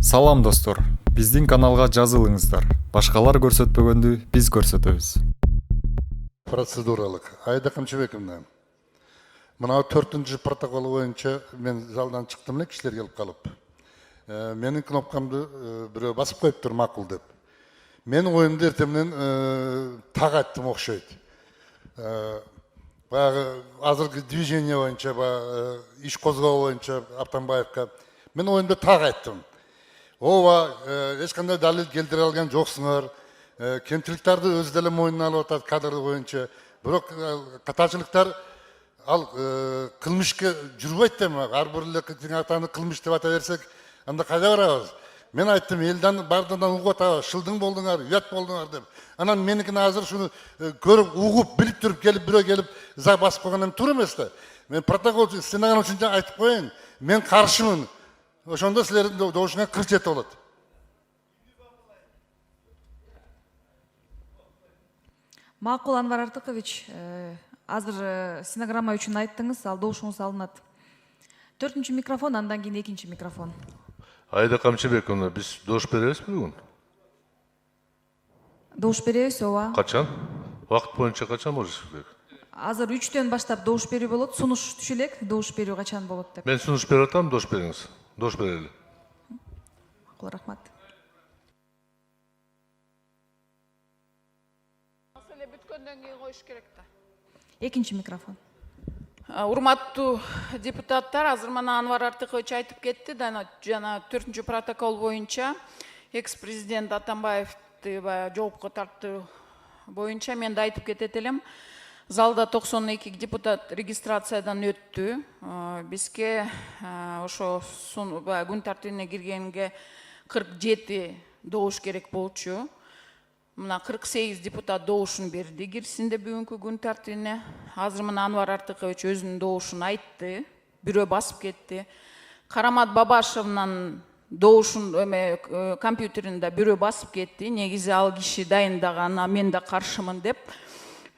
Салам достор, биздин каналга жазылыңыздар. Башкалар көрсөтпөгөндү биз көрсөтөбүз. Процедуралык. Айда Камчыбековна. Мына 4-нчы протокол боюнча мен залдан чыктым эле, кишилер келип калып. Менин кнопкамды бирөө басып коюптур макул деп. Мен оюмду эртемнен так айттым окшойт. Баягы азыркы движение боюнча, иш козгоо боюнча Аптанбаевка мен оюмду так айттым. Ооба, эч кандай далил келтире алган жоксуңар. Кемчиликтерди өз деле мойнуна алып атат кадр боюнча. Бирок катачылыктар ал кылмышка жүрбөйт да, ар бир эле атаны кылмыш деп ата берсек, анда кайда барабыз? Мен айттым, элден бардыдан угуп атабыз, шылдың болдуңар, уят болдуңар деп. Анан меникини азыр шуну көрүп, угуп, билип туруп келип, бирөө келип за басып койгондон туура эмес да. Мен протокол стенограмма үчүн айтып коеюн, мен каршымын. Ошондо силердин добушуңа 47 болот. Макул Анвар Артыкович, азыр стенограмма үчүн айттыңыз, ал добушуңуз алынат. 4-нчү микрофон, андан кийин 2-нчи микрофон. Айда Камчыбековна, биз добуш беребизби бүгүн? Добуш беребиз, ооба. Качан? Вакыт боюнча качан болуш керек? Азыр 3-төн баштап добуш берүү болот, сунуш түшө элек, добуш берүү качан болот деп. Мен сунуш берип атам, добуш бериңиз. Добуш берели. Макул, рахмат. Маселе бүткөндөн кийин коюш керек да. 2-нчи микрофон. Урматтуу депутаттар, азыр мына Анвар Артыкович айтып кетти да, жана 4-нчү протокол боюнча экс-президент Атамбаевди жоопко тартуу боюнча мен да айтып кетет элем. Залда 92 депутат регистрациядан өттү. Бизге ошо күн тартибине киргенге 47 добуш керек болчу. Мына 48 депутат добушун берди кирсинде бүгүнкү күн тартибине. Азыр мына Анвар Артыкович өзүнүн добушун айтты. Бирөө басып кетти. Карамат Бабашевнан добушун компьютеринде бирөө басып кетти. Негизи ал киши дайындаган, мен да каршымын деп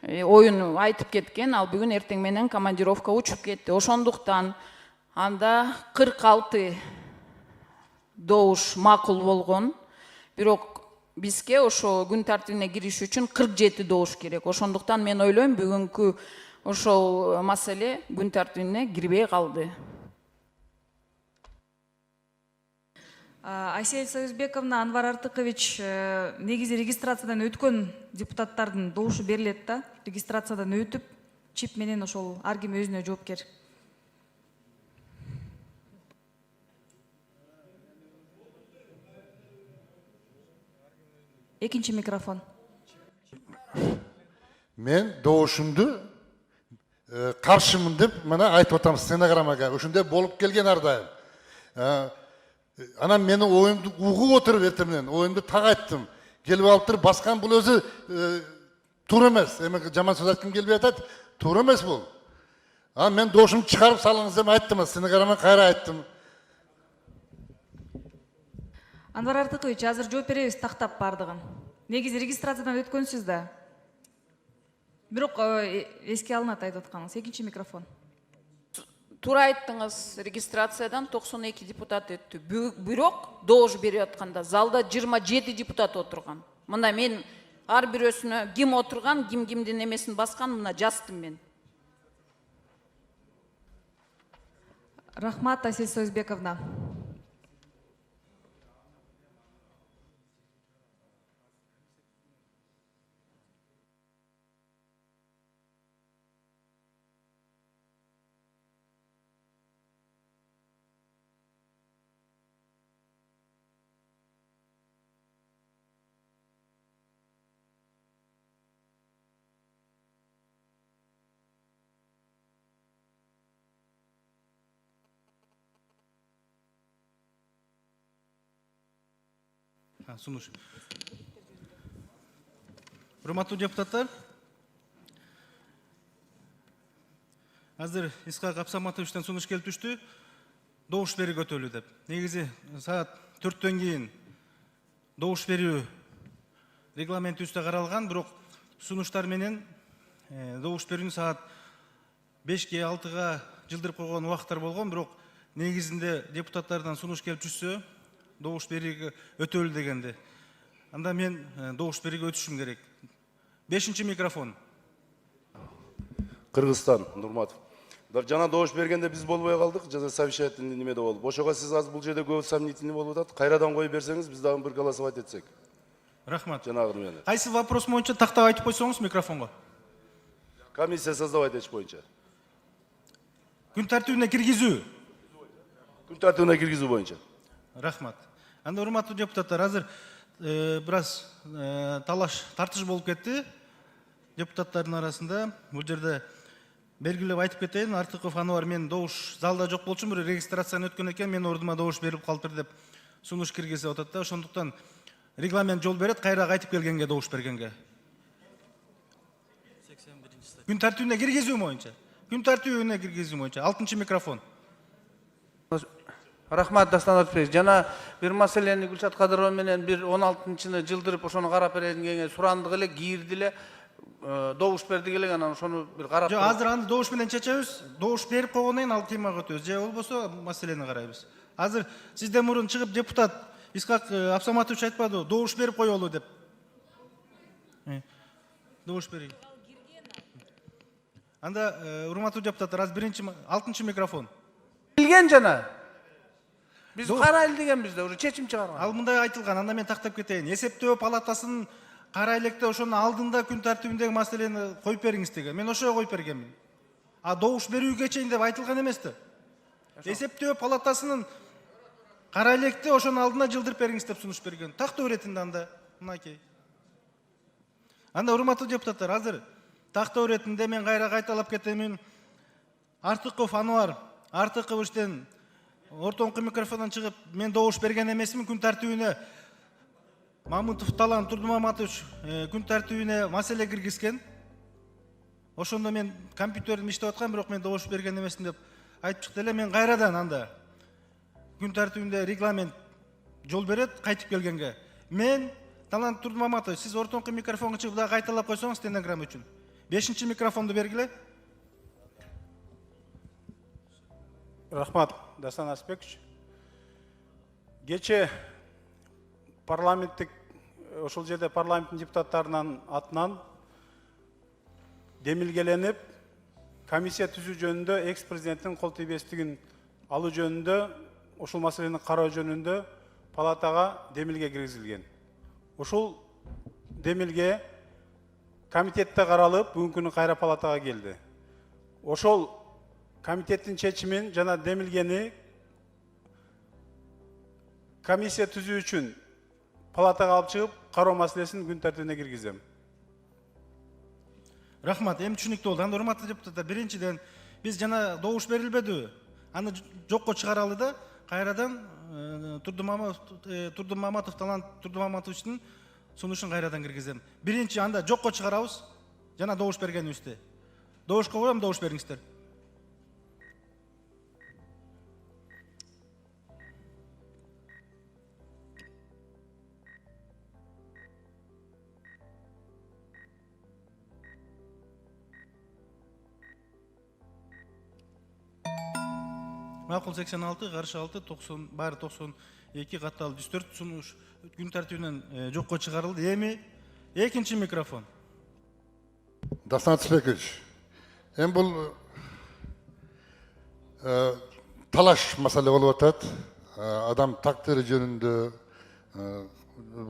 оюн айтып кеткен. Ал бүгүн эртең менен командировка учуп кетти. Ошондуктан анда 46 добуш макул болгон. Бирок бизге ошо күн тартибине кириш үчүн 47 добуш керек. Ошондуктан мен ойлойм, бүгүнкү ошол маселе күн тартибине кирбей калды. Айсел Союзбековна, Анвар Артыкович, негизи регистрациядан өткөн депутаттардын добушу берилет да. Регистрациядан өтүп, чип менен ошол ар ким өзүнө жоопкер. Экинчи микрофон. Мен добушумду каршымын деп мына айтып атам стенограммага. Ошондой болуп келген ар дайым. Анан мени оюмду угуп отуруп эртемнен, оюмду так айттым. Келип алып туруп баскан бул өзү туура эмес. Эми жаман сөз айткым келбей атат, туура эмес бул. Мен добушумду чыгарып салыңыз деп айттым, стенограмма кайра айттым. Анвар Артыкович, азыр жооп беребиз тактап бардыгын. Негизи регистрациядан өткөнсүз да. Бирок эске алынат айтып атканыңыз. 2-нчи микрофон. Туура айттыңыз, регистрациядан 92 депутат өттү. Бирок добуш берип атканда залда 27 депутат отурган. Мына мен ар бирөөсүнө ким отурган, кимдин эмесин баскан, мына жаздым мен. Рахмат, Айсел Союзбековна. Сунуш. Урматтуу депутаттар, азыр Исхак Абсаматовичтен сунуш келип түштү, добуш берүү көтөрүлүү деп. Негизи саат 4-төн кийин добуш берүү регламентибизде каралган, бирок сунуштар менен добуш берүүнү саат 5-ке 6-га жылдырып койгон убакыттар болгон, бирок негизинде депутаттардан сунуш келип түшсө, добуш берүүгө өтөлү дегенде. Анда мен добуш берүүгө өтүшүм керек. 5-чи микрофон. Кыргызстан, Нурматов. Жана добуш бергенде биз болбой калдык, жана совещательный немеде болуп. Ошого сиз азыр бул жерде көп сомнительный болуп атат. Кайрадан коюп берсеңиз, биз дагы бир голосовать этсек. Рахмат. Жанагы менен. Кайсы вопрос боюнча тактап айтып койсоңуз микрофонго. Комиссия создавать этиш боюнча. Күн тартибине киргизүү. Күн тартибине киргизүү боюнча. Рахмат. Анда урматтуу депутаттар, азыр бир аз талаш, тартыш болуп кетти депутаттардын арасында. Бул жерде белгилеп айтып кетейин, Артыков Ануар, мен добуш залда жок болчумун, бир регистрацияны өткөн экен, мен ордума добуш берип калыптыр деп сунуш киргизип атат да. Ошондуктан регламент жол берет, кайра кайтып келгенге добуш бергенге. Күн тартибине киргизүү боюнча. Күн тартибине киргизүү боюнча. 6-чы микрофон. Рахмат, Дастан Атбек. Жана бир маселени Гүлшат Кадырова менен бир 16-чыны жылдырып ошону карап беренге сурандык эле, кийирди эле, добуш бердик эле, анан ошону бир карап. Жок, азыр аны добуш менен чечебиз. Добуш берип койгондон кийин ал темага өтөбүз. Же болбосо маселени карайбыз. Азыр сизден мурун чыгып депутат Исхак Абсаматович айтпады, добуш берип коелу деп. Добуш берейин. Анда урматтуу депутаттар, азыр 6-чы микрофон. Билген жана. Биз карайлы дегенбизде, уже чечим чыгарган. Ал мындай айтылган, анда мен тактап кетейин. Эсептөө палатасынын карайлекте ошонун алдында күн тартибиндеги маселени коюп бериңиз деген. Мен ошого коюп бергенмин. А добуш берүүгө чейин деп айтылган эмес да. Эсептөө палатасынын карайлекте ошонун алдына жылдырып бериңиз деп сунуш берген. Тактоо иретинде анда мынакей. Анда урматтуу депутаттар, азыр тактоо иретинде мен кайра кайталап кетемин. Артыков Ануар, Артыковичтен ортоңку микрофондон чыгып, мен добуш берген эмесмин, күн тартибине Мамытов Талан Турдумаматович күн тартибине маселе киргизген. Ошондо мен компьютерим иштеп аткан, бирок мен добуш берген эмесмин деп айтып чыкты эле. Мен кайрадан анда күн тартибинде регламент жол берет кайтып келгенге. Мен Талан Турдумаматович, сиз ортоңку микрофонго чыгып дагы кайталап койсоңуз стенограмма үчүн. 5-чи микрофонду бергиле. Рахмат, Дастан Аспекович. Кече парламенттик, ошол жерде парламенттин депутаттарынын атынан демилгеленип, комиссия түзүү жөнүндө экс-президенттин кол тийбестигин алуу жөнүндө, ошол маселени кароо жөнүндө палатага демилге киргизилген. Ошол демилге комитетте каралып, бүгүнкү күнү кайра палатага келди. Ошол комитеттин чечимин жана демилгени комиссия түзүү үчүн палатага алып чыгып, кароо маселесин күн тартибине киргизем. Рахмат, эми түшүнүктүү болду. Анда урматтуу депутаттар, биринчиден биз жана добуш берилбедиби? Аны жокко чыгаралы да, кайрадан Турдумаматов Талант Турдумаматовичтин сунушун кайрадан киргизем. Биринчи анда жокко чыгарабыз, жана добуш бергенибизди. Добушка коем, добуш бериңиздер. Макул 86, каршы 6, 90, баары 92, катталып 104 сунуш күн тартибинен жокко чыгарылды. Эми 2-чи микрофон. Дастан Атбекович, эми бул талаш маселе болуп атат. Адам тактыры жөнүндө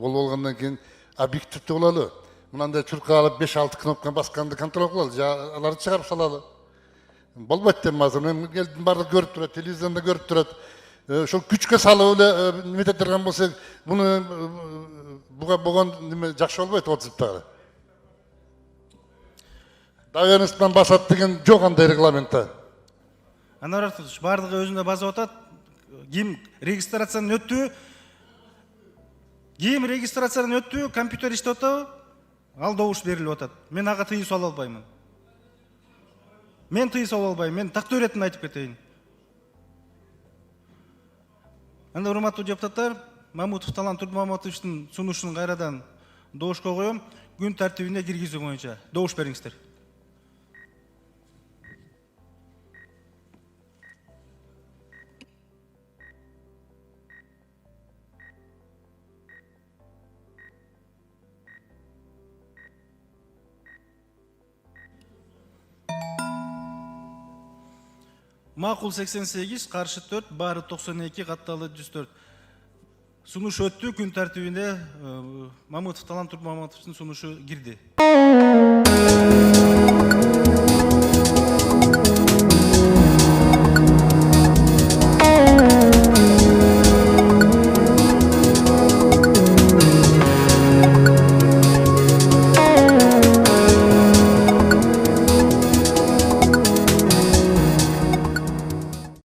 болуп алгандан кийин объективдүү бололу. Мынандай чуркап алып 5-6 кнопка басканды контроль кылалы, же аларды чыгарып салалы. Болбойт деп азыр мен келдим, баардыгы көрүп турат, телевизордо көрүп турат. Ошол күчкө салып эле немете турган болсок, буну буга болгон неме жакшы болбойт отзывдагы. Доверенностьтан басат деген жок андай регламентте. Анар Артыкович, баардыгы өзүндө базып атат. Ким регистрацияны өттү, компьютер иштеп атабы? Ал добуш берилип атат. Мен ага тыюу сала албаймын. Мен тактоо иретинде айтып кетейин. Анда урматтуу депутаттар, Мамутов Талант Турдумаматовичтин сунушун кайрадан добушка коем, күн тартибине киргизүү боюнча. Добуш бериңиздер. Макул 88, каршы 4, баары 92, катталуу 104. Сунуш өттү, күн тартибине Мамытов Талантур Мамытовдун сунушу кирди.